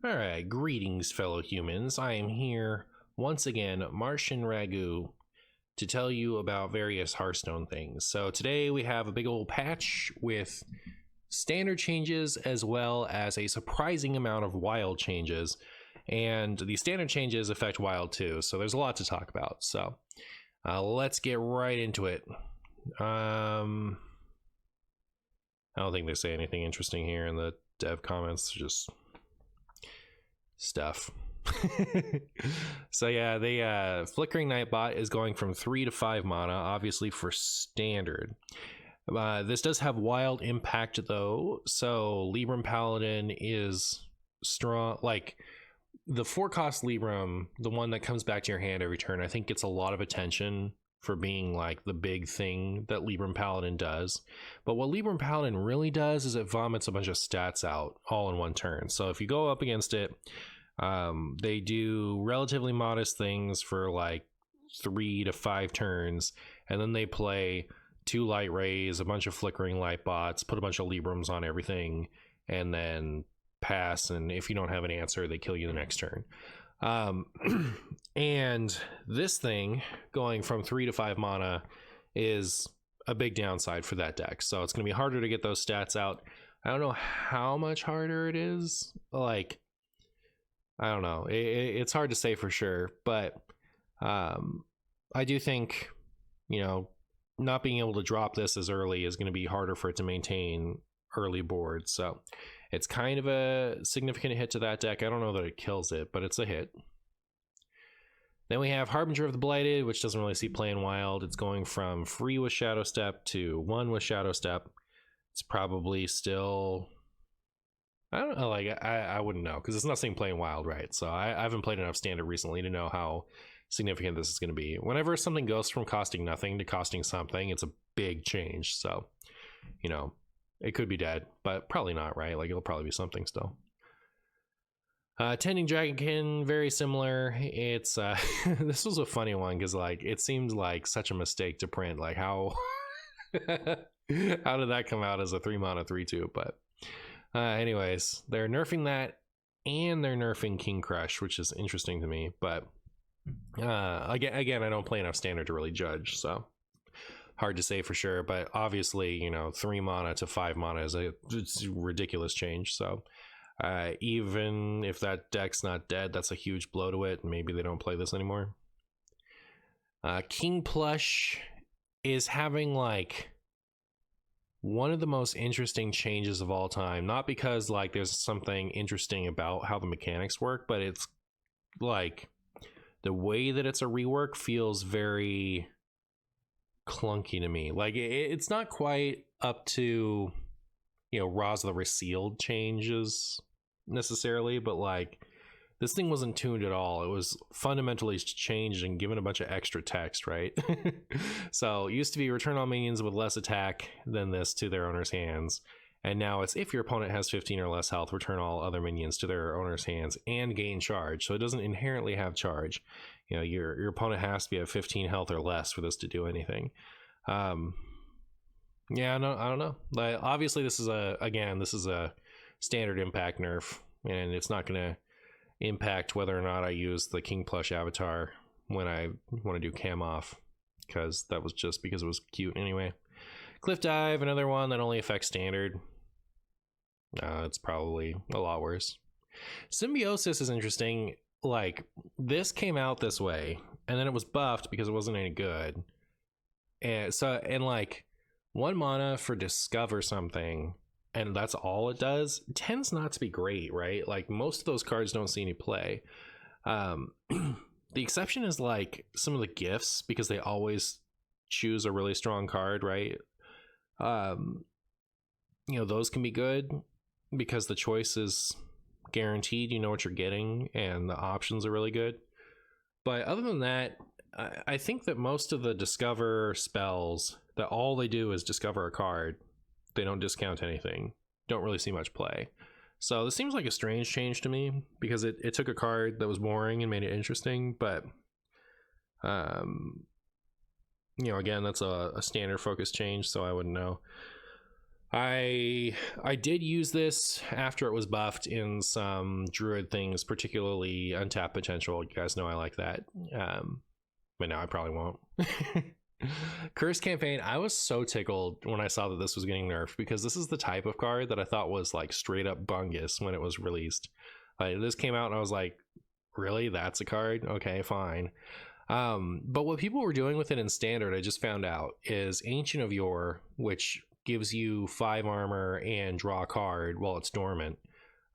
Alright, greetings fellow humans. I am here once again, MartianBuu, to tell you about various Hearthstone things. So today we have a big old patch with standard changes as well as a surprising amount of wild changes. And the standard changes affect wild too, so there's a lot to talk about. So let's get right into it. I don't think they say anything interesting here in the dev comments, just stuff. So yeah, the Flickering Nightbot is going from 3 to 5 mana, obviously for standard. This does have wild impact though, so Libram Paladin is strong. Like the 4-cost Libram, the one that comes back to your hand every turn, I think gets a lot of attention for being like the big thing that Libram Paladin does. But what Libram Paladin really does is it vomits a bunch of stats out all in one turn. So if you go up against it, they do relatively modest things for like 3 to 5 turns, and then they play 2 light rays, a bunch of flickering light bots, put a bunch of Librams on everything, and then pass, and if you don't have an answer, they kill you the next turn. And this thing going from 3 to 5 mana is a big downside for that deck, so it's going to be harder to get those stats out. I don't know how much harder it is, like I don't know, it's hard to say for sure, but I do think, you know, not being able to drop this as early is going to be harder for it to maintain early boards, so it's kind of a significant hit to that deck. I don't know that it kills it, but it's a hit. Then we have Harbinger of the Blighted, which doesn't really see play in wild. It's going from free with Shadow Step to 1 with Shadow Step. It's probably still, I don't know, like I wouldn't know, because it's not seeing play in wild, right? So I haven't played enough standard recently to know how significant this is going to be. Whenever something goes from costing nothing to costing something, it's a big change. So, you know, it could be dead, but probably not, right? Like it'll probably be something still. Tending Dragonkin, very similar. It's this was a funny one because like it seems like such a mistake to print. Like how how did that come out as a 3 mana 3/2? But anyways, they're nerfing that, and they're nerfing King Crush, which is interesting to me. But again, I don't play enough standard to really judge, so hard to say for sure. But obviously, you know, 3 mana to 5 mana is it's a ridiculous change. So even if that deck's not dead, that's a huge blow to it. Maybe they don't play this anymore. King Plush is having like one of the most interesting changes of all time. Not because like there's something interesting about how the mechanics work, but it's like the way that it's a rework feels very clunky to me. Like it's not quite up to, you know, Ra's the Resealed changes necessarily, but like this thing wasn't tuned at all. It was fundamentally changed and given a bunch of extra text, right? So it used to be return all minions with less attack than this to their owner's hands, and now it's if your opponent has 15 or less health, return all other minions to their owner's hands and gain charge. So it doesn't inherently have charge. You know, your opponent has to be at 15 health or less for this to do anything. Yeah, no, I don't know. Like, obviously this is a standard impact nerf, and it's not going to impact whether or not I use the King Plush avatar when I want to do cam off, because that was just because it was cute anyway. Cliff Dive, another one that only affects standard. It's probably a lot worse. Symbiosis is interesting. Like this came out this way, and then it was buffed because it wasn't any good. And like 1 mana for discover something, and that's all it does, tends not to be great, right? Like most of those cards don't see any play. The exception is like some of the gifts, because they always choose a really strong card, right? You know, those can be good because the choice is guaranteed, you know what you're getting, and the options are really good. But other than that, I think that most of the discover spells, that all they do is discover a card, they don't discount anything, don't really see much play. So this seems like a strange change to me, because it took a card that was boring and made it interesting. But you know, again, that's a standard focus change, so I wouldn't know. I did use this after it was buffed in some druid things, particularly untapped potential. You guys know I like that. But now I probably won't. Curse campaign, I was so tickled when I saw that this was getting nerfed, because this is the type of card that I thought was like straight up bungus when it was released. Like, this came out and I was like, really? That's a card? Okay, fine. But what people were doing with it in standard, I just found out, is Ancient of Yore, which gives you 5 armor and draw a card while it's dormant.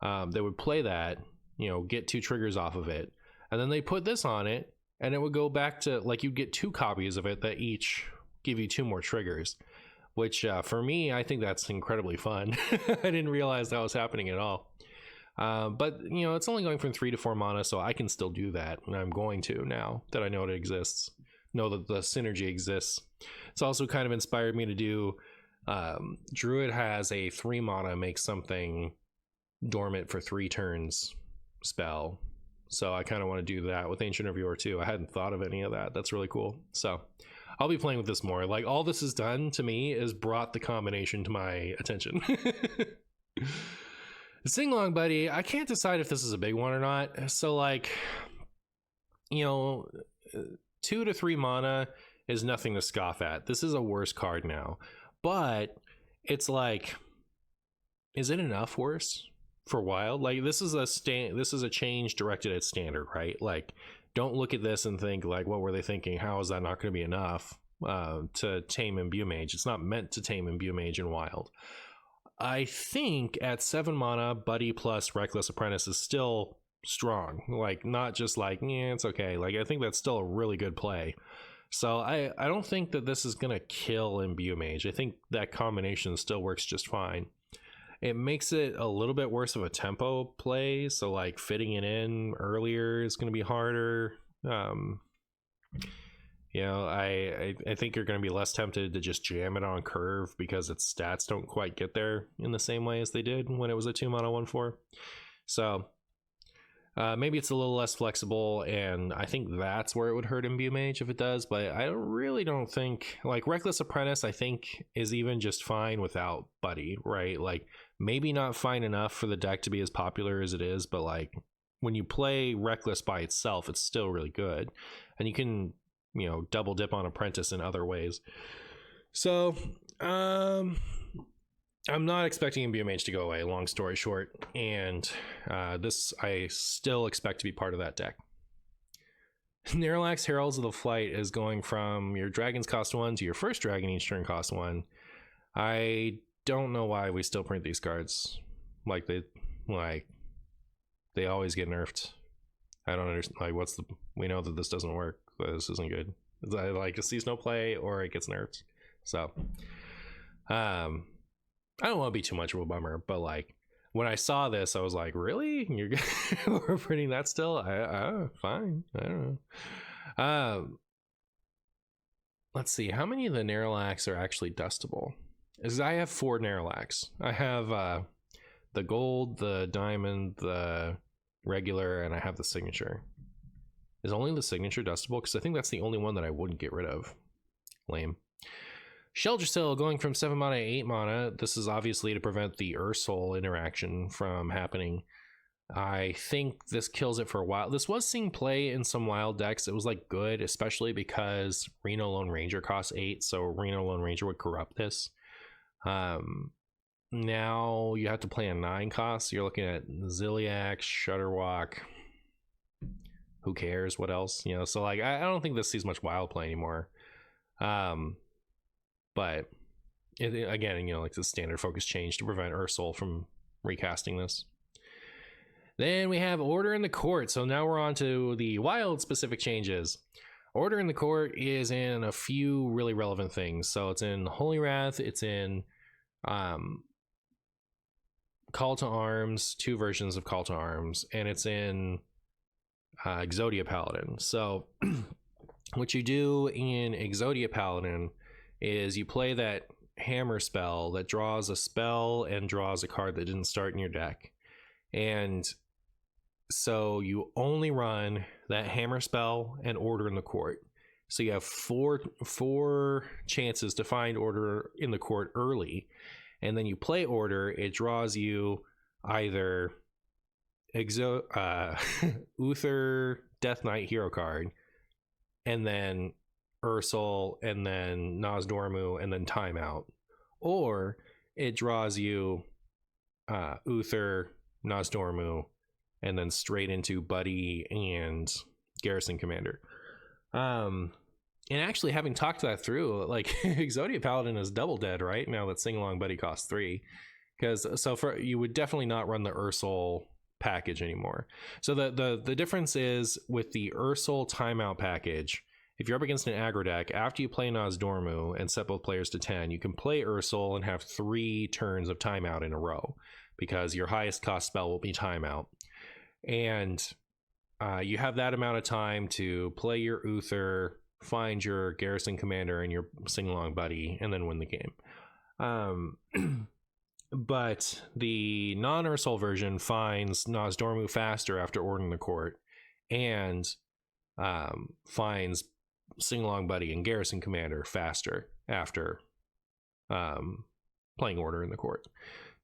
They would play that, you know, get 2 triggers off of it, and then they put this on it, and it would go back to, like, you'd get 2 copies of it that each give you 2 more triggers, which for me, I think that's incredibly fun. I didn't realize that was happening at all. But, you know, it's only going from 3 to 4 mana, so I can still do that, and I'm going to now that I know it exists, know that the synergy exists. It's also kind of inspired me to do, Druid has a 3 mana make something dormant for 3 turns spell, so I kind of want to do that with Ancient of Yore too. I hadn't thought of any of that. That's really cool. So I'll be playing with this more. Like, all this has done to me is brought the combination to my attention. Sing along, buddy. I can't decide if this is a big one or not. So, like, you know, 2 to 3 mana is nothing to scoff at. This is a worse card now, but it's like, is it enough worse for Wild? Like, this is a change directed at standard, right? Like, don't look at this and think like, what were they thinking? How is that not going to be enough to tame Imbue Mage? It's not meant to tame Imbue Mage in Wild. I think at 7 mana, Buddy plus Reckless Apprentice is still strong. Like, not just like, yeah, it's okay. Like, I think that's still a really good play. So I don't think that this is going to kill Imbue Mage. I think that combination still works just fine. It makes it a little bit worse of a tempo play. So, like, fitting it in earlier is going to be harder. You know, I think you're going to be less tempted to just jam it on curve because its stats don't quite get there in the same way as they did when it was a 2 mana 1/4. So maybe it's a little less flexible, and I think that's where it would hurt Imbue Mage if it does. But I really don't think, like, Reckless Apprentice, I think, is even just fine without Buddy, right? Like, maybe not fine enough for the deck to be as popular as it is, but like, when you play Reckless by itself, it's still really good, and you can, you know, double dip on Apprentice in other ways. So I'm not expecting Imbue Mage to go away, long story short, and this I still expect to be part of that deck. Nerlax Heralds of the Flight is going from your dragons cost 1 to your first dragon each turn cost 1. I don't know why we still print these cards. Like, they always get nerfed. I don't understand. Like, we know that this doesn't work. This isn't good. Like, it sees no play or it gets nerfed. So I don't want to be too much of a bummer, but like, when I saw this, I was like, really? We're printing that still? Fine. I don't know. Let's see, how many of the Nerlax are actually dustable? Is I have 4 Nerlax. I have the gold, the diamond, the regular, and I have the signature. Is only the signature dustable? Because I think that's the only one that I wouldn't get rid of. Lame. Sheltersill going from 7 mana to 8 mana. This is obviously to prevent the Ursul interaction from happening. I think this kills it for a while. This was seeing play in some wild decks. It was like good, especially because Reno Lone Ranger costs 8, so Reno Lone Ranger would corrupt this. Now you have to play a 9 cost. So you're looking at Ziliax, Shudderwalk. Who cares? What else? You know, so like, I don't think this sees much wild play anymore. But again, you know, like the standard focus change to prevent Ursul from recasting this. Then we have Order in the Court. So now we're on to the wild specific changes. Order in the Court is in a few really relevant things. So it's in Holy Wrath, it's in Call to Arms, 2 versions of Call to Arms, and it's in Exodia Paladin. So what you do in Exodia Paladin is you play that hammer spell that draws a spell and draws a card that didn't start in your deck. And so you only run that hammer spell and Order in the Court. So you have four chances to find Order in the Court early. and then you play order, it draws you either Uther Death Knight hero card, and then Ursol, and then Nozdormu, and then timeout, or it draws you Uther, Nozdormu, and then straight into Buddy and Garrison Commander. And actually, having talked that through, like Exodia Paladin is double dead right now that Sing Along Buddy costs 3, because you would definitely not run the Ursol package anymore. So the difference is with the Ursol timeout package, if you're up against an aggro deck, after you play Nozdormu and set both players to 10, you can play Ursol and have 3 turns of timeout in a row, because your highest cost spell will be timeout. And you have that amount of time to play your Uther, find your Garrison Commander and your Sing-Along Buddy, and then win the game. But the non-Ursol version finds Nozdormu faster after ordering the court, and finds Sing-Along Buddy and Garrison Commander faster after playing order in the court.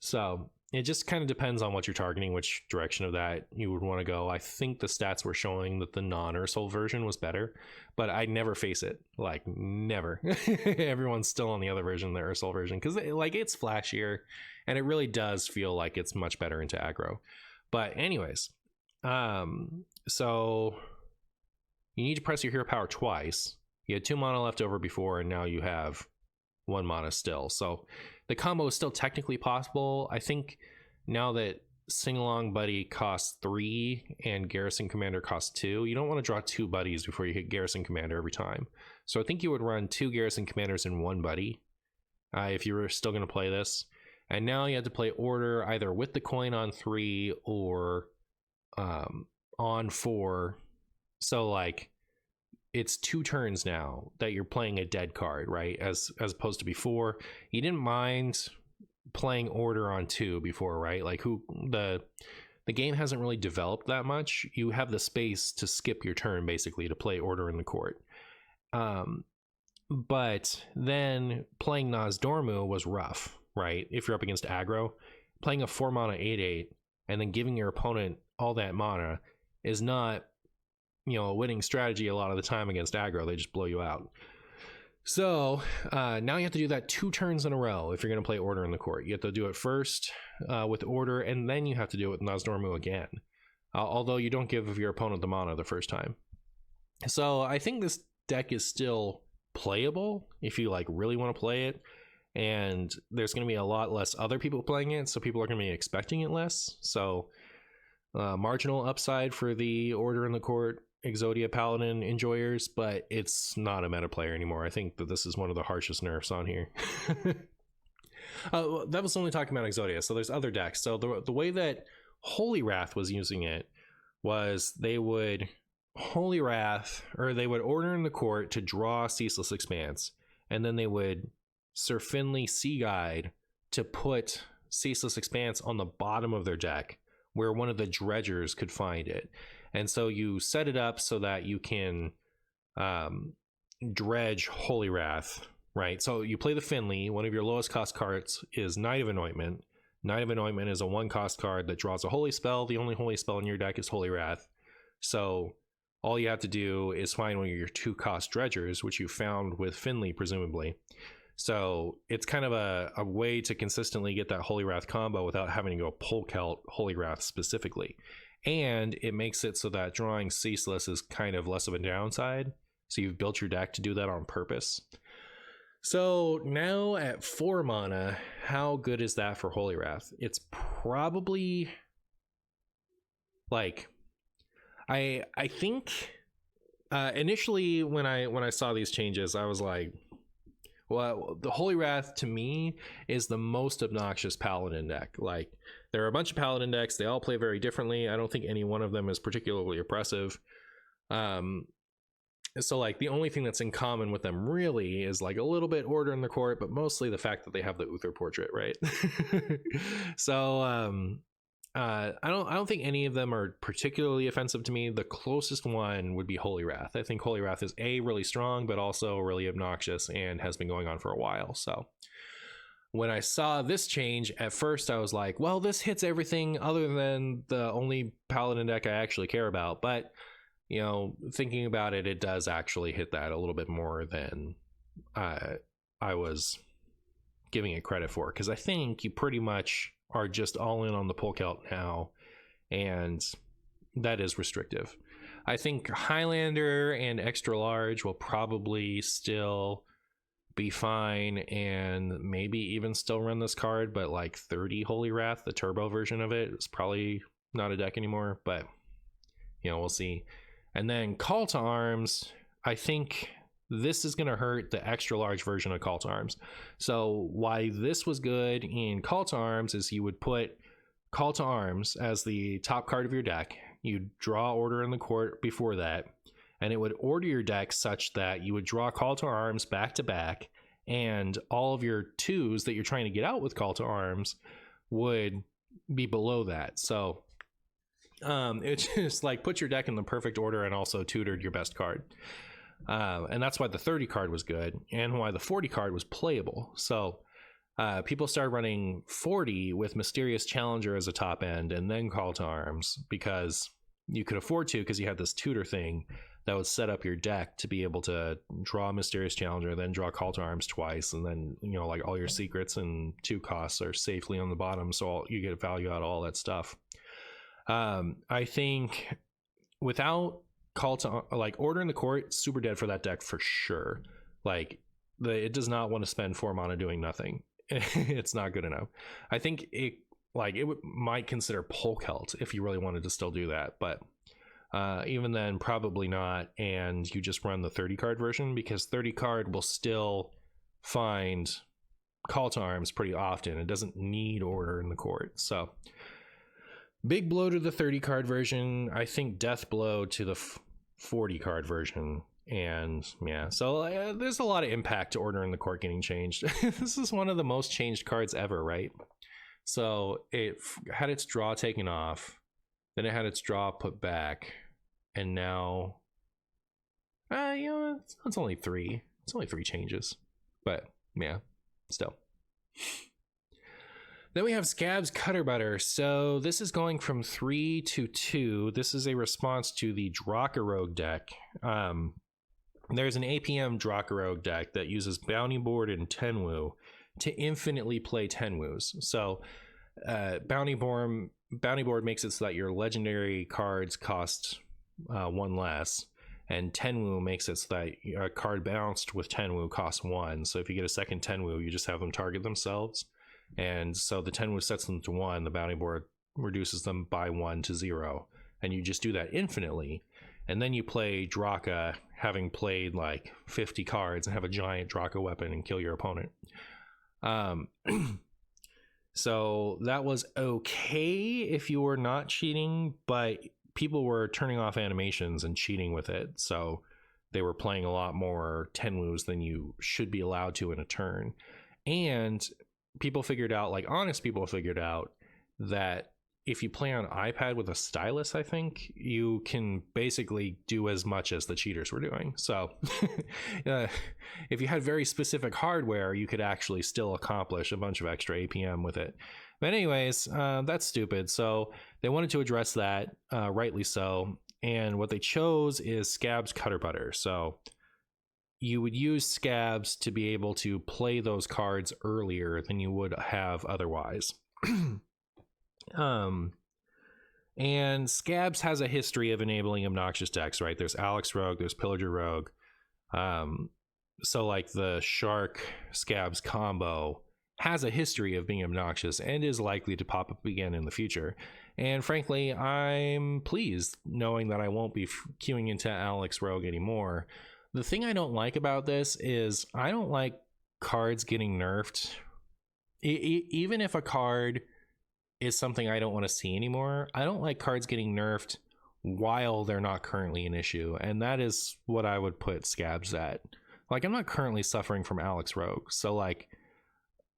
So it just kind of depends on what you're targeting, which direction of that you would want to go. I think the stats were showing that the non-Ursol version was better, but I never face it. Like, never. Everyone's still on the other version, the Ursol version, because it's flashier, and it really does feel like it's much better into aggro. But anyways, so you need to press your hero power twice. You had 2 mana left over before, and now you have 1 mana still. So the combo is still technically possible. I think now that Sing-Along Buddy costs 3 and Garrison Commander costs 2, you don't want to draw 2 buddies before you hit Garrison Commander every time. So I think you would run 2 Garrison Commanders and 1 buddy if you were still going to play this. And now you have to play order either with the coin on 3 or on 4. So like, it's 2 turns now that you're playing a dead card, right? As opposed to before, you didn't mind playing order on 2 before, right? Like, the game hasn't really developed that much. You have the space to skip your turn basically to play order in the court. But then playing Nozdormu was rough, right? If you're up against aggro, playing a 4 mana 8/8 and then giving your opponent all that mana is not, a winning strategy a lot of the time against aggro. They just blow you out. So now you have to do that 2 turns in a row if you're going to play order in the court. You have to do it first with order, and then you have to do it with Nozdormu again, although you don't give your opponent the mana the first time. So I think this deck is still playable if you really want to play it, and there's going to be a lot less other people playing it, so people are going to be expecting it less. So marginal upside for the order in the court Exodia Paladin enjoyers, but it's not a meta player anymore. I think that this is one of the harshest nerfs on here. That was only talking about Exodia, so there's other decks. So the way that Holy Wrath was using it was they would Holy Wrath, or they would order in the court to draw Ceaseless Expanse, and then they would Sir Finley Sea Guide to put Ceaseless Expanse on the bottom of their deck where one of the dredgers could find it. And so you set it up so that you can dredge Holy Wrath, right? So you play the Finley. One of your lowest cost cards is Knight of Anointment. Knight of Anointment is a 1 cost card that draws a holy spell. The only holy spell in your deck is Holy Wrath. So all you have to do is find one of your 2 cost dredgers, which you found with Finley, presumably. So it's kind of a way to consistently get that Holy Wrath combo without having to go Polk out Holy Wrath specifically. And it makes it so that drawing Ceaseless is kind of less of a downside. So you've built your deck to do that on purpose. So now at 4 mana, how good is that for Holy Wrath? It's probably I think initially when I saw these changes, I was like, well, the Holy Wrath to me is the most obnoxious Paladin deck. There are a bunch of Paladin decks. They all play very differently. I don't think any one of them is particularly oppressive. So the only thing that's in common with them really is a little bit order in the court, but mostly the fact that they have the Uther portrait, right? So I don't think any of them are particularly offensive to me. The closest one would be Holy Wrath. I think Holy Wrath is really strong, but also really obnoxious and has been going on for a while. So when I saw this change, at first I was like, well, this hits everything other than the only paladin deck I actually care about. But, you know, thinking about it, it does actually hit that a little bit more than I was giving it credit for. Because I think you pretty much are just all in on the Polk Out now, and that is restrictive. I think Highlander and Extra Large will probably still be fine, and maybe even still run this card, but like 30 Holy Wrath, the turbo version of it, is probably not a deck anymore, but you know, we'll see. And then Call to Arms, I think this is going to hurt the Extra Large version of Call to Arms. So why this was good in Call to Arms is you would put Call to Arms as the top card of your deck, you'd draw Order in the Court before that, and it would order your deck such that you would draw Call to Arms back to back, and all of your twos that you're trying to get out with Call to Arms would be below that. So it just like put your deck in the perfect order and also tutored your best card. And that's why the 30 card was good and why the 40 card was playable. So people started running 40 with Mysterious Challenger as a top end and then Call to Arms because you could afford to, because you had this tutor thing that would set up your deck to be able to draw Mysterious Challenger, then draw Call to Arms twice, and then, you know, like all your secrets and 2 costs are safely on the bottom, so you get value out of all that stuff. I think without Call to, like, Order in the Court, super dead for that deck for sure. Like, it does not want to spend 4 mana doing nothing. It's not good enough. I think it might consider Polkelt if you really wanted to still do that, but even then probably not, and you just run the 30 card version, because 30 card will still find Call to Arms pretty often. It doesn't need Order in the Court. So big blow to the 30 card version. I think death blow to the 40 card version. And yeah, so there's a lot of impact to Order in the Court getting changed. This is one of the most changed cards ever, right? So it had its draw taken off, then it had its draw put back, and now you know, it's only 3. It's only 3 changes, but yeah, still. Then we have Scab's Cutter Butter. So this is going from 3 to 2. This is a response to the Drakarogue deck. There's an APM Drakarogue deck that uses Bounty Board and Tenwu to infinitely play Tenwus. So Bounty Board makes it so that your legendary cards cost 1 less, and Tenwu makes it so that a card bounced with Tenwu costs 1. So if you get a second Tenwu, you just have them target themselves. And so the Tenwu sets them to 1, the Bounty Board reduces them by 1 to 0. And you just do that infinitely. And then you play Draka, having played like 50 cards, and have a giant Draka weapon and kill your opponent. So that was okay if you were not cheating, but people were turning off animations and cheating with it. So they were playing a lot more Tenwus than you should be allowed to in a turn. And people figured out, like honest people figured out, that if you play on iPad with a stylus, I think you can basically do as much as the cheaters were doing. So if you had very specific hardware, you could actually still accomplish a bunch of extra APM with it. But anyways, that's stupid. So they wanted to address that, rightly so. And what they chose is Scab's Cutter Butter. So you would use Scabs to be able to play those cards earlier than you would have otherwise. And Scabs has a history of enabling obnoxious decks, right? There's Alex Rogue, there's Pillager Rogue. So like the Shark Scabs combo has a history of being obnoxious and is likely to pop up again in the future. And frankly, I'm pleased knowing that I won't be queuing into Alex Rogue anymore. The thing I don't like about this is I don't like cards getting nerfed. Even if a card is something I don't want to see anymore, I don't like cards getting nerfed while they're not currently an issue. And that is what I would put Scabs at. Like, I'm not currently suffering from Alex Rogue. So like,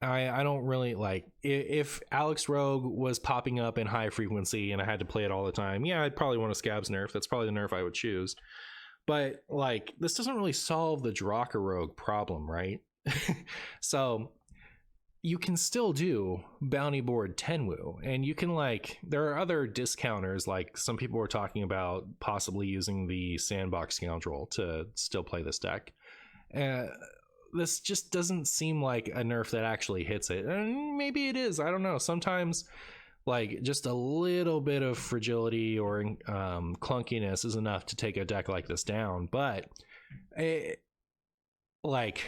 I don't really like, if Alex Rogue was popping up in high frequency and I had to play it all the time, yeah, I'd probably want a Scabs nerf. That's probably the nerf I would choose. But like, this doesn't really solve the Drakarogue problem, right? So you can still do bounty board Tenwu, and you can, like, there are other discounters, like some people were talking about possibly using the Sandbox Scoundrel to still play this deck. This just doesn't seem like a nerf that actually hits it, and maybe it is, I don't know. Sometimes, like, just a little bit of fragility or clunkiness is enough to take a deck like this down. But like,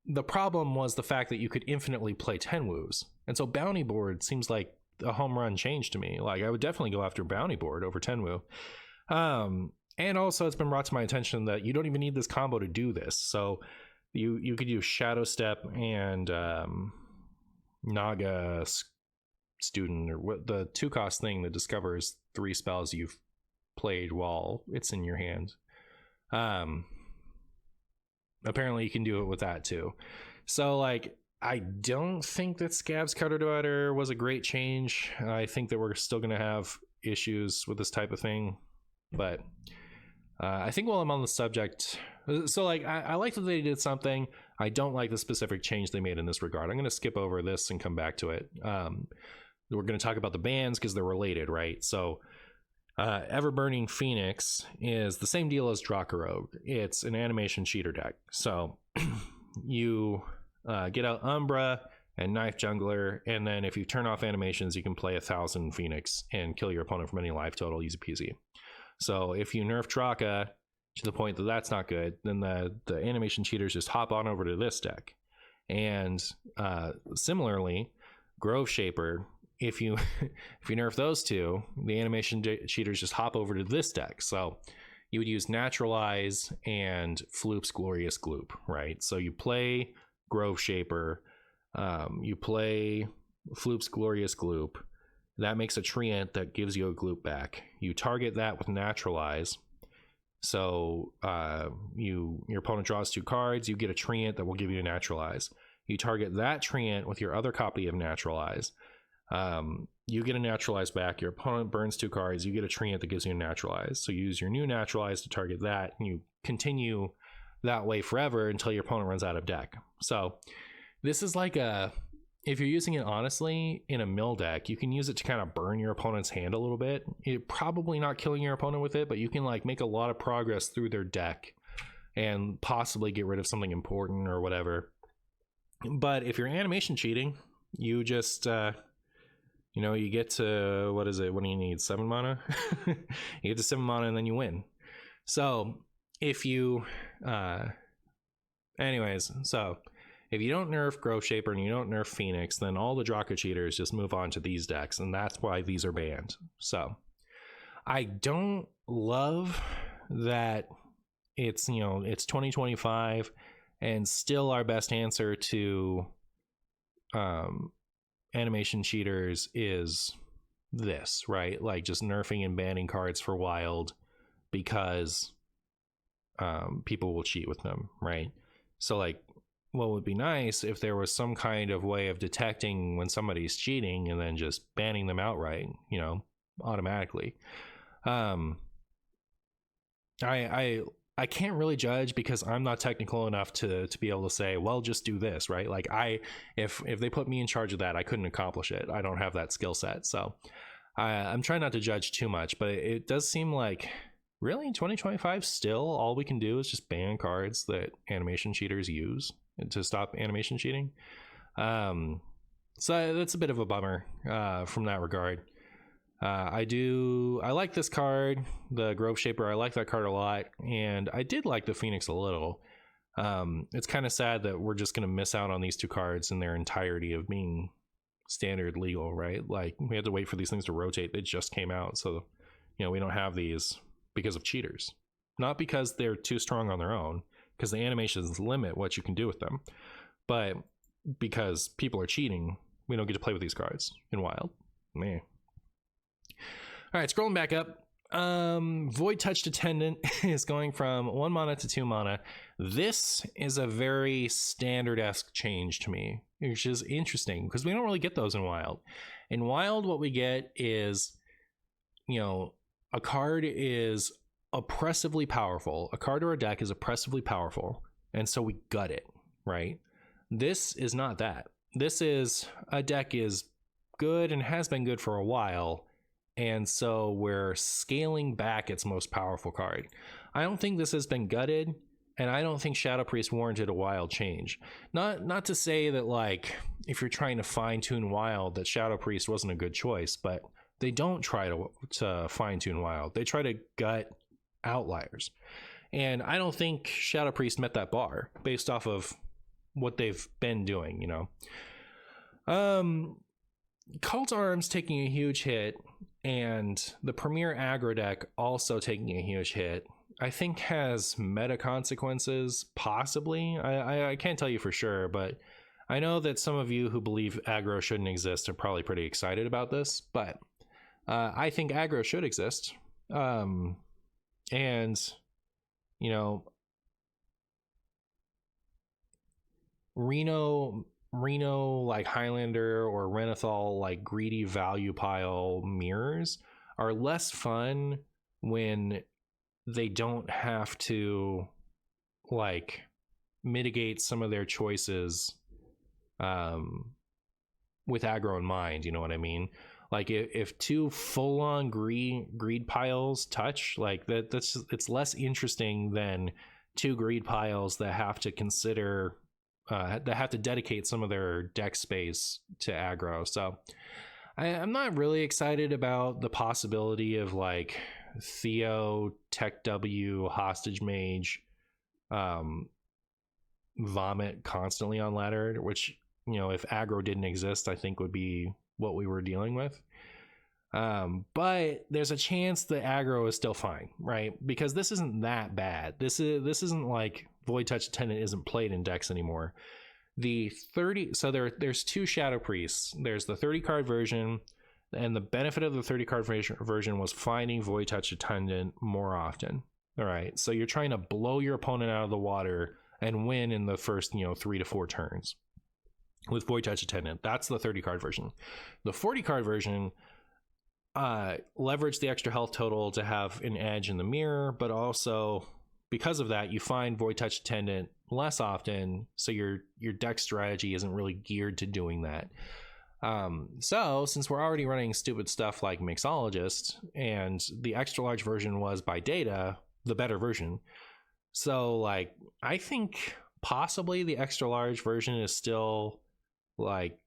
the problem was the fact that you could infinitely play Tenwus, and so bounty board seems like a home run change to me. Like, I would definitely go after bounty board over Tenwu. And also, it's been brought to my attention that you don't even need this combo to do this. So you could use Shadow Step and Naga Student, or what, the 2-cost thing that discovers 3 spells you've played while it's in your hand. Apparently you can do it with that too. So, like, I don't think that Scab's Cutter Divider was a great change. I think that we're still going to have issues with this type of thing, but I think while I'm on the subject, so, like, I like that they did something. I don't like the specific change they made in this regard. I'm going to skip over this and come back to it. We're going to talk about the bans because they're related, right? So Everburning Phoenix is the same deal as Dracarogue. It's an animation cheater deck. So you get out Umbra and Knife Jungler, and then if you turn off animations, you can play 1,000 Phoenix and kill your opponent from any life total, easy peasy. So if you nerf Draka to the point that that's not good, then the animation cheaters just hop on over to this deck. And similarly, Grove Shaper, if you nerf those two, the animation cheaters just hop over to this deck. So you would use Naturalize and Floop's Glorious Gloop, right? So you play Grove Shaper, you play Floop's Glorious Gloop. That makes a Treant that gives you a Gloop back. You target that with Naturalize. So your opponent draws 2 cards, you get a Treant that will give you a Naturalize. You target that Treant with your other copy of Naturalize. You get a Naturalize back, your opponent burns 2 cards, you get a Treant that gives you a Naturalize. So you use your new Naturalize to target that, and you continue that way forever until your opponent runs out of deck. So this is like if you're using it honestly in a mill deck, you can use it to kind of burn your opponent's hand a little bit. You're probably not killing your opponent with it, but you can, like, make a lot of progress through their deck and possibly get rid of something important or whatever. But if you're animation cheating, you just you get to, what do you need, 7 mana? You get to 7 mana and then you win. So if you if you don't nerf Grove Shaper and you don't nerf Phoenix, then all the Draka cheaters just move on to these decks, and that's why these are banned. So I don't love that it's 2025 and still our best answer to animation cheaters is this, right? Like, just nerfing and banning cards for wild because people will cheat with them, right? So, like, what would be nice if there was some kind of way of detecting when somebody's cheating and then just banning them outright, automatically. I can't really judge because I'm not technical enough to be able to say, well, just do this, right? Like, if they put me in charge of that, I couldn't accomplish it. I don't have that skill set. So I'm trying not to judge too much, but it does seem like, really, in 2025, still all we can do is just ban cards that animation cheaters use to stop animation cheating. So that's a bit of a bummer from that regard. I like this card, the Grove Shaper. I like that card a lot, and I did like the Phoenix a little. It's kind of sad that we're just going to miss out on these 2 cards in their entirety of being standard legal, right? Like, we had to wait for these things to rotate. They just came out, so we don't have these because of cheaters, not because they're too strong on their own, because the animations limit what you can do with them, but because people are cheating, we don't get to play with these cards in wild. Man. All right, scrolling back up, Void Touched Attendant is going from 1 mana to 2 mana. This is a very standard-esque change to me, which is interesting because we don't really get those in wild. In wild, what we get is, a card is oppressively powerful. A card or a deck is oppressively powerful, and so we gut it, right? This is not that. this is a deck is good and has been good for a while, and so we're scaling back its most powerful card. I don't think this has been gutted, and I don't think Shadow Priest warranted a wild change. Not to say that, like, if you're trying to fine-tune wild, that Shadow Priest wasn't a good choice, but they don't try to fine-tune wild. They try to gut outliers. And I don't think Shadow Priest met that bar based off of what they've been doing, you know. Cult Arms taking a huge hit, and the Premier aggro deck also taking a huge hit, I think has meta consequences, possibly. I can't tell you for sure, but I know that some of you who believe aggro shouldn't exist are probably pretty excited about this, but I think aggro should exist. And, you know, Reno like Highlander or Renathal like greedy value pile mirrors are less fun when they don't have to like mitigate some of their choices with aggro in mind, you know what I mean? Like if two full-on greed piles touch, like it's less interesting than two greed piles that have to consider that have to dedicate some of their deck space to aggro. So I'm not really excited about the possibility of like Theo, Tech W, Hostage Mage, vomit constantly on ladder, which, you know, if aggro didn't exist, I think would be what we were dealing with. But there's a chance that aggro is still fine, right? Because this isn't that bad. This isn't like Void Touch Attendant isn't played in decks anymore. The 30, so there's two Shadow Priests. There's the 30 card version, and the benefit of the 30 card version was finding Void Touch Attendant more often. All right, so you're trying to blow your opponent out of the water and win in the first, you know, 3 to 4 turns with Void Touch Attendant. That's the 30 card version. The 40 card version leveraged the extra health total to have an edge in the mirror, but also because of that, you find Void Touch Attendant less often, so your deck strategy isn't really geared to doing that. So since we're already running stupid stuff like Mixologist, and the extra large version was by data the better version, so like I think possibly the extra large version is still like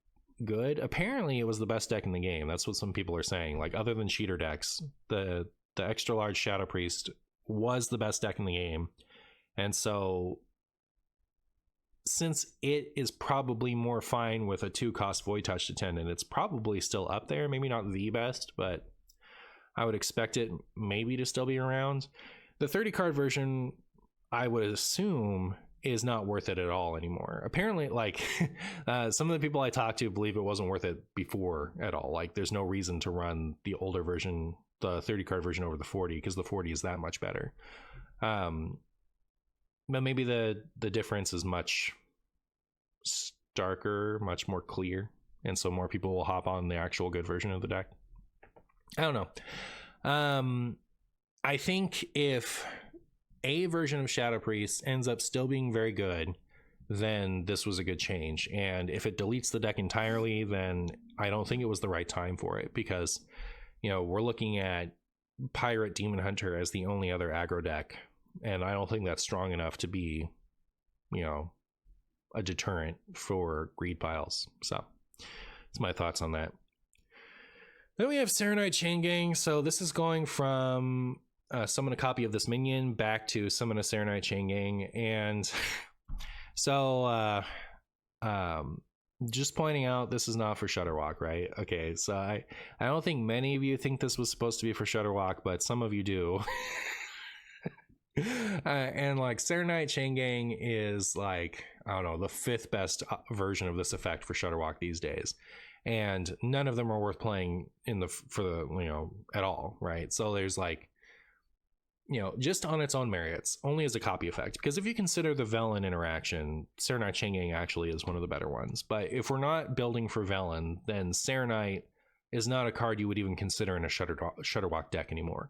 good. Apparently it was the best deck in the game. That's what some people are saying. Like, other than cheater decks, the extra large Shadow Priest was the best deck in the game. And so since it is probably more fine with a 2-cost Void Touch Attendant, it's probably still up there. Maybe not the best, but I would expect it maybe to still be around. The 30 card version, I would assume, is not worth it at all anymore. Apparently, like some of the people I talked to believe it wasn't worth it before at all. Like, there's no reason to run the older version, the 30 card version, over the 40, because the 40 is that much better. But maybe the difference is much starker, much more clear, and so more people will hop on the actual good version of the deck. I don't know. I think if a version of Shadow Priest ends up still being very good, then this was a good change. And if it deletes the deck entirely, then I don't think it was the right time for it, because, you know, we're looking at Pirate Demon Hunter as the only other aggro deck, and I don't think that's strong enough to be, you know, a deterrent for greed piles. So that's my thoughts on that. Then we have Serenite Chain Gang. So this is going from summon a copy of this minion back to summon a Serenite Chain Gang. And so just pointing out, this is not for Shutterwalk, right? Okay, so I don't think many of you think this was supposed to be for Shutterwalk, but some of you do. And like, Serenite Chain Gang is like, I don't know, the 5th best version of this effect for Shutterwalk these days, and none of them are worth playing for the you know, at all, right? So there's like, you know, just on its own merits, only as a copy effect, because if you consider the Velen interaction, Serenite Chain Gang actually is one of the better ones. But if we're not building for Velen, then Serenite is not a card you would even consider in a Shutterwalk deck anymore.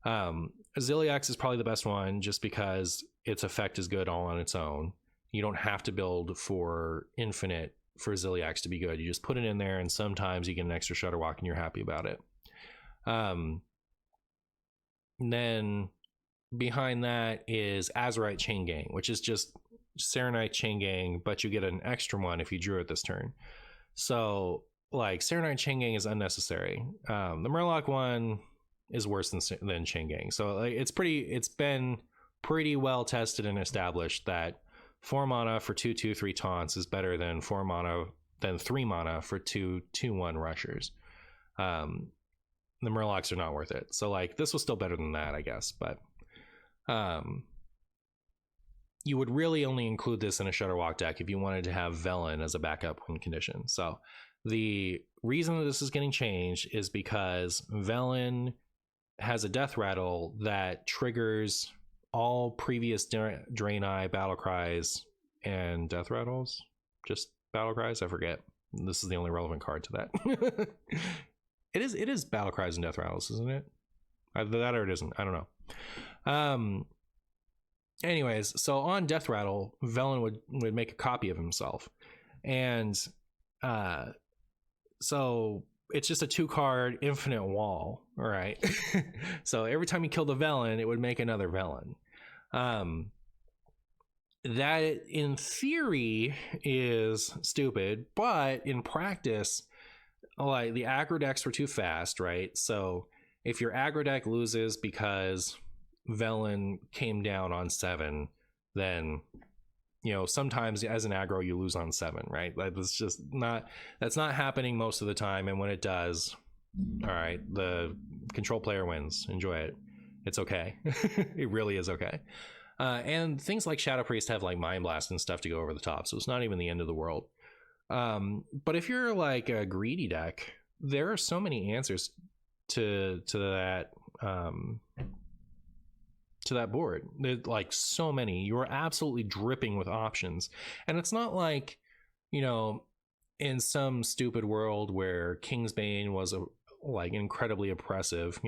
Aziliax is probably the best one, just because its effect is good all on its own. You don't have to build for infinite for Ziliax to be good. You just put it in there, and sometimes you get an extra Shudderwock and you're happy about it. Then behind that is Azurite Chain Gang, which is just Serenite Chain Gang, but you get an extra one if you drew it this turn. So like Serenite Chain Gang is unnecessary. The Murloc one is worse than Chain Gang. So like, it's been pretty well tested and established that 4 mana for 2/2/3 taunts is better than 3 mana for 2/2/1 rushers. The Murlocs are not worth it. So like this was still better than that, I guess, but you would really only include this in a Shudderwock deck if you wanted to have Velen as a backup win condition. So the reason that this is getting changed is because Velen has a death rattle that triggers all previous Draenei battle cries and death rattles. Just battle cries, I forget. This is the only relevant card to that. It is battle cries and death rattles, isn't it? Either that or it isn't. I don't know. Anyways, so on death rattle, Velen would make a copy of himself, and so it's just a 2-card infinite wall. All right. So every time you kill the Velen, it would make another Velen. That in theory is stupid, but in practice, like the aggro decks were too fast, right? So if your aggro deck loses because Velen came down on 7, then sometimes as an aggro you lose on 7, right? Like that's not happening most of the time, and when it does, all right, the control player wins. Enjoy it. It's okay. It really is okay. And things like Shadow Priest have like Mind Blast and stuff to go over the top, so it's not even the end of the world. But if you're like a greedy deck, there are so many answers to that board. There's like so many. You're absolutely dripping with options, and it's not like in some stupid world where Kingsbane was like incredibly oppressive.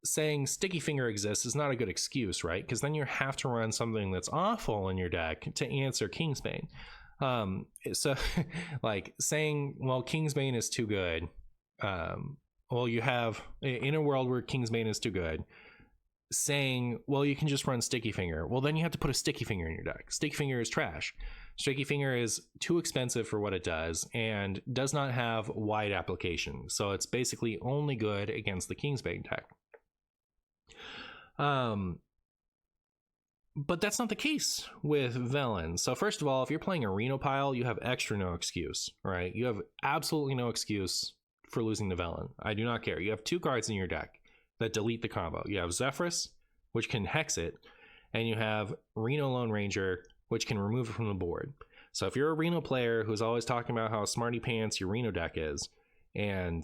Saying Sticky Finger exists is not a good excuse, right? Because then you have to run something that's awful in your deck to answer Kingsbane. So like saying, well, Kingsbane is too good. Well, you have in a world where Kingsbane is too good, saying, well, you can just run Sticky Finger. Well, then you have to put a Sticky Finger in your deck. Sticky Finger is trash. Sticky Finger is too expensive for what it does and does not have wide application. So it's basically only good against the Kingsbane deck. But that's not the case with Velen. So first of all, if you're playing a Reno pile, you have extra no excuse, right? You have absolutely no excuse for losing to Velen. I do not care. You have 2 cards in your deck that delete the combo. You have Zephrys, which can hex it, and you have Reno Lone Ranger, which can remove it from the board. So if you're a Reno player who's always talking about how smarty pants your Reno deck is, and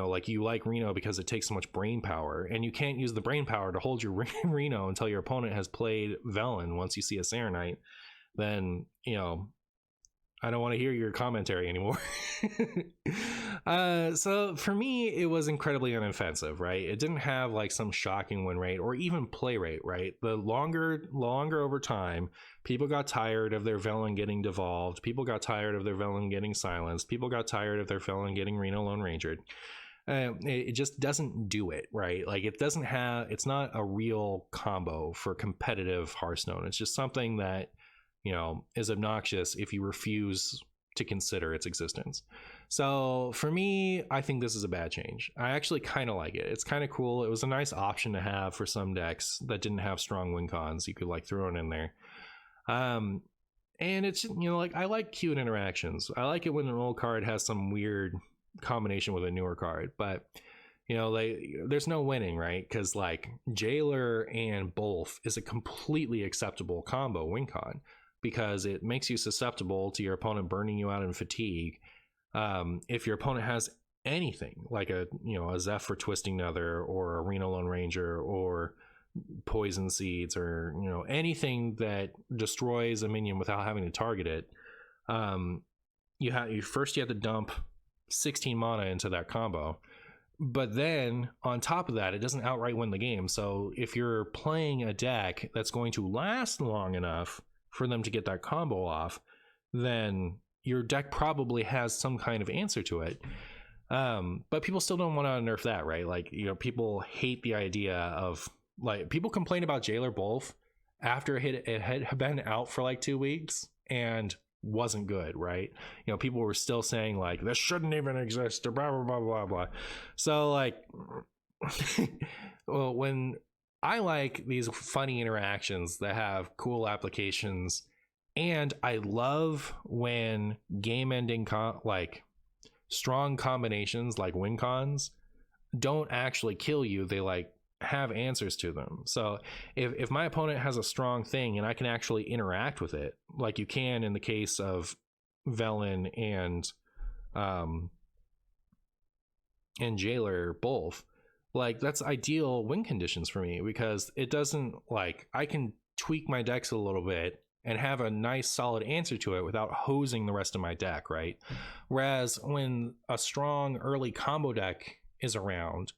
like you like Reno because it takes so much brain power, and you can't use the brain power to hold your Reno until your opponent has played Velen once you see a Serenite, then I don't want to hear your commentary anymore. So for me, it was incredibly unoffensive, right? It didn't have like some shocking win rate or even play rate, right? The longer over time, people got tired of their Velen getting devolved. People got tired of their Velen getting silenced. People got tired of their Velen getting Reno Lone Rangered. It just doesn't do it, right? Like it's not a real combo for competitive Hearthstone. It's just something that is obnoxious if you refuse to consider its existence. So for me, I think this is a bad change. I actually kind of like it. It's kind of cool. It was a nice option to have for some decks that didn't have strong win cons. You could like throw it in there. And it's, like I like cute interactions. I like it when an old card has some weird combination with a newer card, but there's no winning, right? Because like Jailer and Bolf is a completely acceptable combo win con, because it makes you susceptible to your opponent burning you out in fatigue. If your opponent has anything like a Zephyr Twisting Nether or a Reno Lone Ranger or Poison Seeds or anything that destroys a minion without having to target it, you have to dump 16 mana into that combo. But then on top of that, it doesn't outright win the game. So if you're playing a deck that's going to last long enough for them to get that combo off, then your deck probably has some kind of answer to it. But people still don't want to nerf that, right? Like, you know, people hate the idea of, like, people complain about Jailer Bolt after it had been out for like 2 weeks and wasn't good, right? You know, people were still saying like this shouldn't even exist or blah blah blah blah blah. So like well, when I like these funny interactions that have cool applications, and I love when game ending like strong combinations like win cons don't actually kill you, they like have answers to them. So if my opponent has a strong thing and I can actually interact with it, like you can in the case of Velen and Jailer both, like that's ideal win conditions for me, because it doesn't, like, I can tweak my decks a little bit and have a nice solid answer to it without hosing the rest of my deck, right? Whereas when a strong early combo deck is around,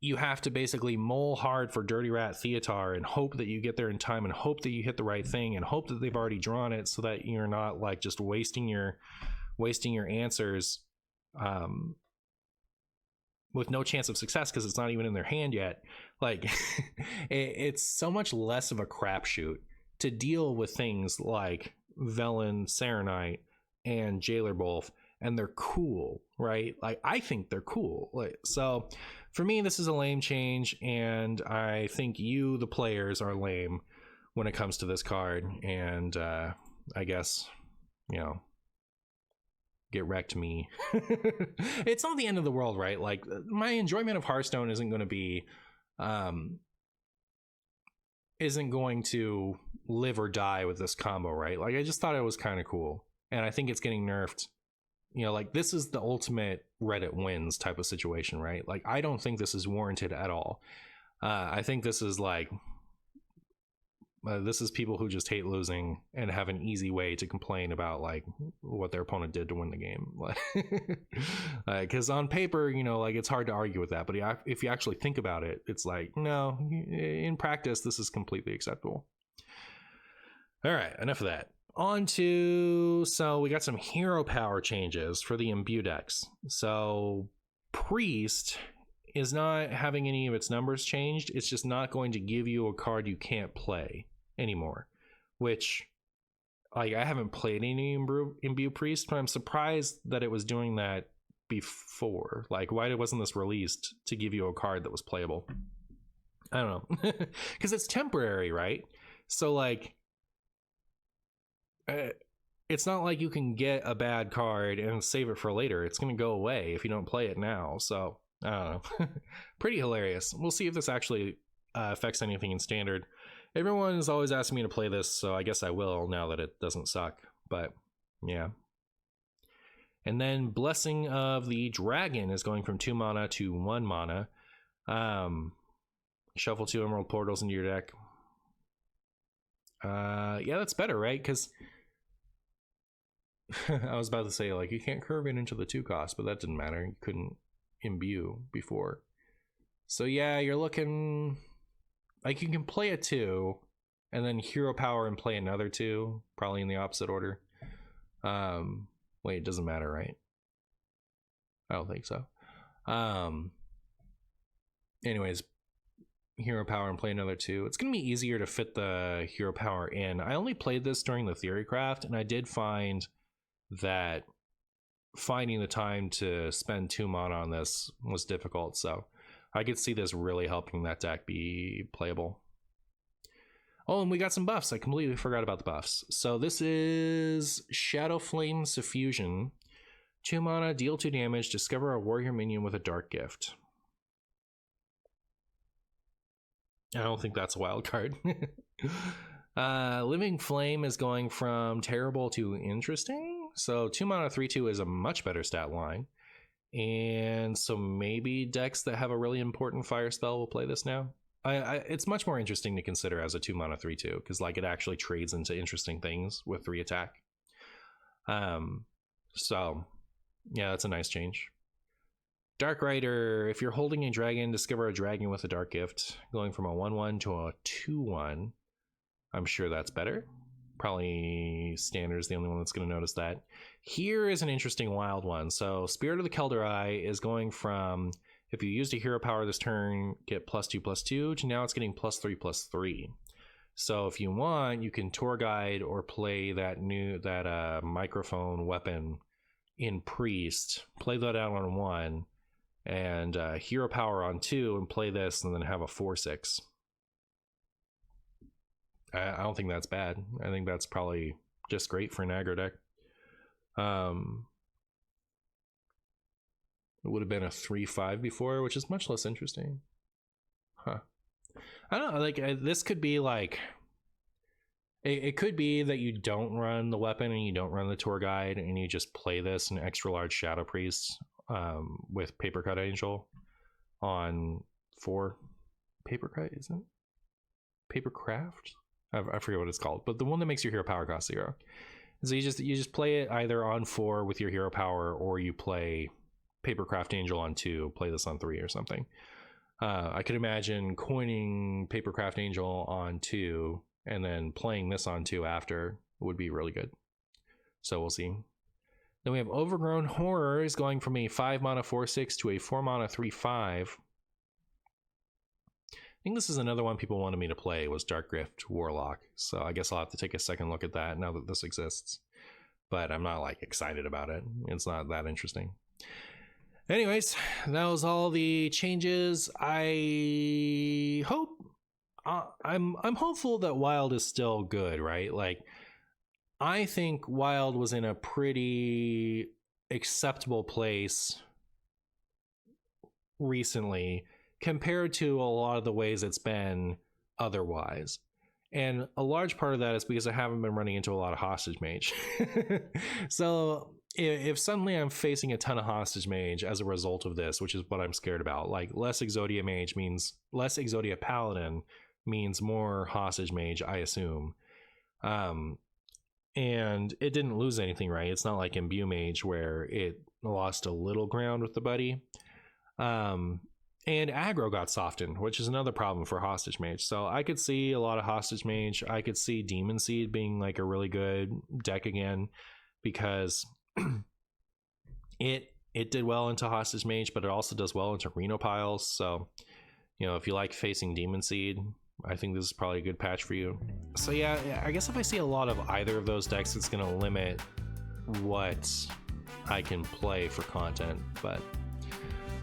you have to basically mull hard for Dirty Rat Theatar and hope that you get there in time and hope that you hit the right thing and hope that they've already drawn it, so that you're not like just wasting your answers with no chance of success because it's not even in their hand yet. Like it's so much less of a crapshoot to deal with things like Velen, Serenite, and Jailer Bolt, and they're cool, right? Like I think they're cool. Like, so for me, this is a lame change, and I think you, the players, are lame when it comes to this card. And I guess, you know, get wrecked me. It's not the end of the world, right? Like my enjoyment of Hearthstone isn't going to live or die with this combo, right? Like I just thought it was kind of cool, and I think it's getting nerfed. You know, like this is the ultimate Reddit wins type of situation, right? Like I don't think this is warranted at all. I think this is like this is people who just hate losing and have an easy way to complain about like what their opponent did to win the game. Because on paper, you know, like it's hard to argue with that, but if you actually think about it, it's like, no, in practice this is completely acceptable. All right, enough of that. On to, so we got some hero power changes for the imbue decks. So Priest is not having any of its numbers changed. It's just not going to give you a card you can't play anymore, which, like, I haven't played any imbue Priest, but I'm surprised that it was doing that before. Like, why wasn't this released to give you a card that was playable? I don't know. Because it's temporary, right? So like it's not like you can get a bad card and save it for later. It's going to go away if you don't play it now. So I don't know. Pretty hilarious. We'll see if this actually affects anything in standard. Everyone is always asking me to play this, so I guess I will now that it doesn't suck. But yeah. And then Blessing of the Dragon is going from 2 mana to 1 mana. Shuffle 2 Emerald Portals into your deck. Yeah, that's better, right? Because I was about to say, like, you can't curve it into the 2 cost, but that didn't matter. You couldn't imbue before. So yeah, you're looking like you can play a 2 and then hero power and play another 2, probably in the opposite order. Wait, it doesn't matter, right? I don't think so. Anyways, hero power and play another 2. It's gonna be easier to fit the hero power in. I only played this during the theory craft, and I did find that finding the time to spend 2 mana on this was difficult, so I could see this really helping that deck be playable. Oh, and we got some buffs. I completely forgot about the buffs. So this is Shadow Flame Suffusion. 2 mana, deal 2 damage, discover a warrior minion with a dark gift. I don't think that's a wild card. Living Flame is going from terrible to interesting. So 2 mana 3/2 is a much better stat line. And so maybe decks that have a really important fire spell will play this now. It's much more interesting to consider as a 2 mana 3/2 because like it actually trades into interesting things with 3 attack. So yeah, that's a nice change. Dark Rider, if you're holding a dragon, discover a dragon with a dark gift, going from a 1/1 to a 2/1. I'm sure that's better. Probably standard is the only one that's going to notice that. Here is an interesting wild one. So Spirit of the Kelderai is going from, if you used a hero power this turn, get +2/+2, to now it's getting +3/+3. So if you want, you can tour guide or play that microphone weapon in Priest, play that out on 1, and hero power on 2, and play this, and then have a 4/6. I don't think that's bad. I think that's probably just great for an aggro deck. It would have been a 3/5 before, which is much less interesting. Huh. I don't know, like, this could be like, it could be that you don't run the weapon and you don't run the tour guide and you just play this in extra large Shadow Priest with Paper Cut Angel on 4 Paper Cut, isn't it? Paper Craft? I forget what it's called, but the one that makes your hero power cost 0. So you just play it either on 4 with your hero power, or you play Papercraft Angel on 2, play this on 3 or something. I could imagine coining Papercraft Angel on 2 and then playing this on 2 after would be really good. So we'll see. Then we have Overgrown Horrors going from a 5 mana 4/6 to a 4 mana 3/5. I think this is another one people wanted me to play, was Dark Grift Warlock. So I guess I'll have to take a second look at that now that this exists. But I'm not like excited about it. It's not that interesting. Anyways, that was all the changes. I hope I'm hopeful that Wild is still good, right? Like, I think Wild was in a pretty acceptable place recently compared to a lot of the ways it's been otherwise. And a large part of that is because I haven't been running into a lot of Hostage Mage. So if suddenly I'm facing a ton of Hostage Mage as a result of this, which is what I'm scared about, like less Exodia Mage means less Exodia Paladin means more Hostage Mage, I assume. And it didn't lose anything, right? It's not like Imbue Mage where it lost a little ground with the buddy. And aggro got softened, which is another problem for Hostage Mage. So I could see a lot of Hostage Mage. I could see Demon Seed being like a really good deck again, because it did well into Hostage Mage, but it also does well into Reno Piles. So, you know, if you like facing Demon Seed, I think this is probably a good patch for you. So yeah, I guess if I see a lot of either of those decks, it's going to limit what I can play for content, but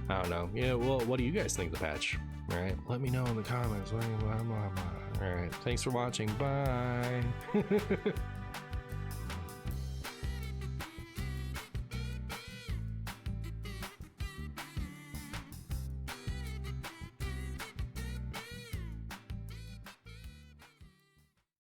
I don't know. Yeah, well, what do you guys think of the patch? All right, let me know in the comments. All right, thanks for watching. Bye.